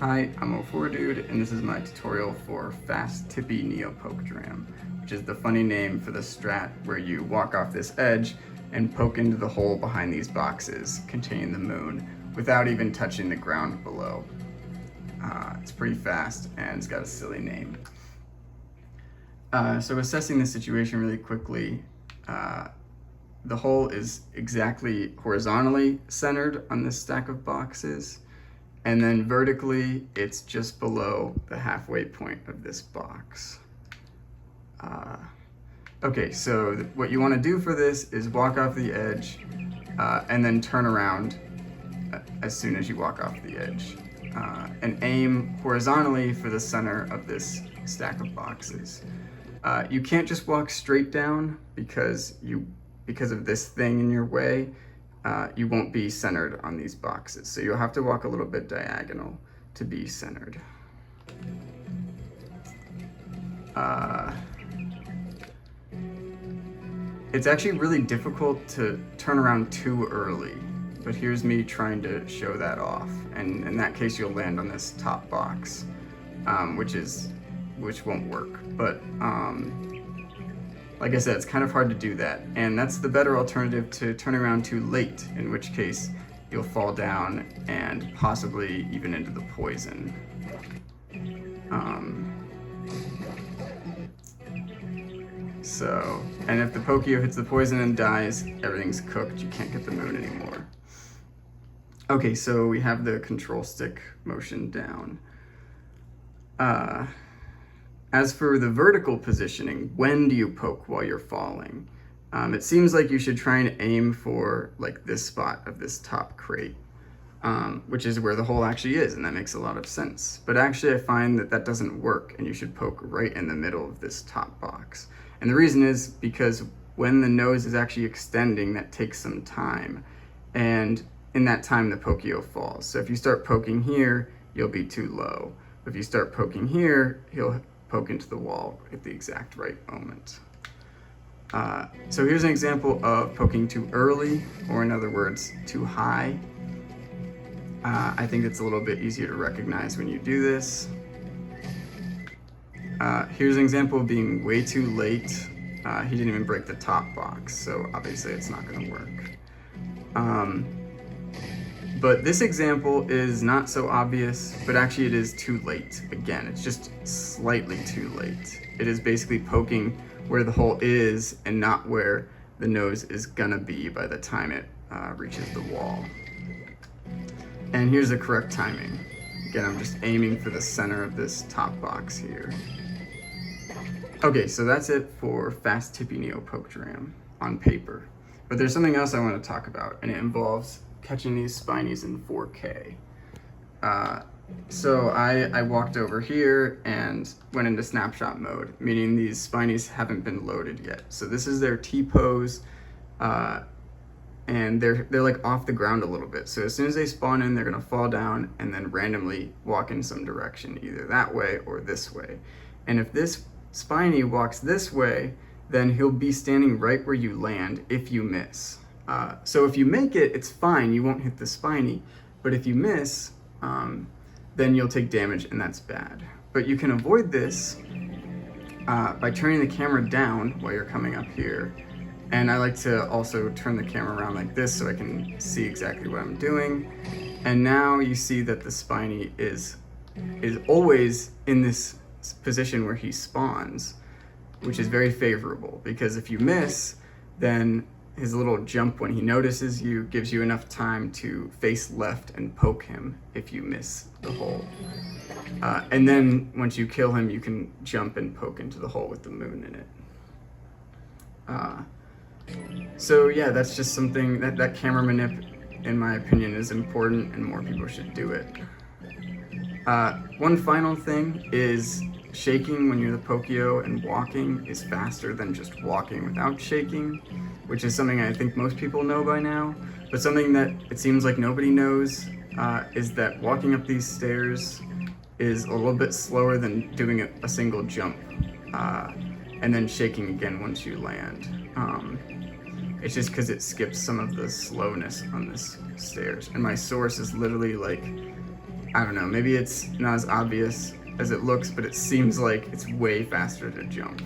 Hi, I'm O4Dude, and this is my tutorial for Fast Tippi Neopoke Dram, which is the funny name for the strat where you walk off this edge and poke into the hole behind these boxes containing the moon without even touching the ground below. It's pretty fast and it's got a silly name. So assessing the situation really quickly, the hole is exactly horizontally centered on this stack of boxes, and then vertically it's just below the halfway point of this box. Okay, so what you want to do for this is walk off the edge and then turn around as soon as you walk off the edge, and aim horizontally for the center of this stack of boxes. You can't just walk straight down because of this thing in your way. You won't be centered on these boxes, so you'll have to walk a little bit diagonal to be centered. It's actually really difficult to turn around too early, but here's me trying to show that off, and in that case you'll land on this top box, which won't work, but like I said, it's kind of hard to do that, and that's the better alternative to turning around too late, in which case you'll fall down and possibly even into the poison. And if the Pokio hits the poison and dies, everything's cooked, you can't get the moon anymore. Okay, so we have the control stick motion down. As for the vertical positioning, when do you poke while you're falling? It seems like you should try and aim for like this spot of this top crate, which is where the hole actually is, and that makes a lot of sense. But actually I find that that doesn't work, and you should poke right in the middle of this top box. And the reason is because when the nose is actually extending, that takes some time, and in that time the Pokio falls. So if you start poking here, you'll be too low. If you start poking here, he'll poke into the wall at the exact right moment. So here's an example of poking too early, or in other words, too high. I think it's a little bit easier to recognize when you do this. Here's an example of being way too late. He didn't even break the top box, so obviously it's not going to work. But this example is not so obvious, but actually it is too late. Again, it's just slightly too late. It is basically poking where the hole is and not where the nose is gonna be by the time it reaches the wall. And here's the correct timing. Again, I'm just aiming for the center of this top box here. Okay, so that's it for Fast Tippi Neopoke Dram on paper. But there's something else I want to talk about, and it involves catching these spinies in 4K. So I walked over here and went into snapshot mode, meaning these spinies haven't been loaded yet. So this is their T-pose, and they're like off the ground a little bit. So as soon as they spawn in, they're gonna fall down and then randomly walk in some direction, either that way or this way. And if this spiny walks this way, then he'll be standing right where you land if you miss. So if you make it, it's fine, you won't hit the spiny, but if you miss, then you'll take damage, and that's bad. But you can avoid this by turning the camera down while you're coming up here. And I like to also turn the camera around like this so I can see exactly what I'm doing. And now you see that the spiny is always in this position where he spawns, which is very favorable, because if you miss, then his little jump when he notices you gives you enough time to face left and poke him if you miss the hole. And then once you kill him, you can jump and poke into the hole with the moon in it. So yeah, that's just something that camera manip, in my opinion, is important, and more people should do it. One final thing is shaking when you're the Pokio and walking is faster than just walking without shaking, which is something I think most people know by now, but something that it seems like nobody knows is that walking up these stairs is a little bit slower than doing a single jump, and then shaking again once you land. It's just because it skips some of the slowness on this stairs, and my source is literally like I don't know, maybe it's not as obvious as it looks, but it seems like it's way faster to jump.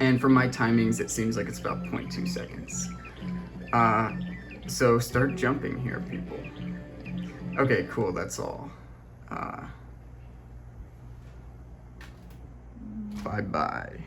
And for my timings, it seems like it's about 0.2 seconds. So start jumping here, people. Okay, cool, that's all. Bye-bye.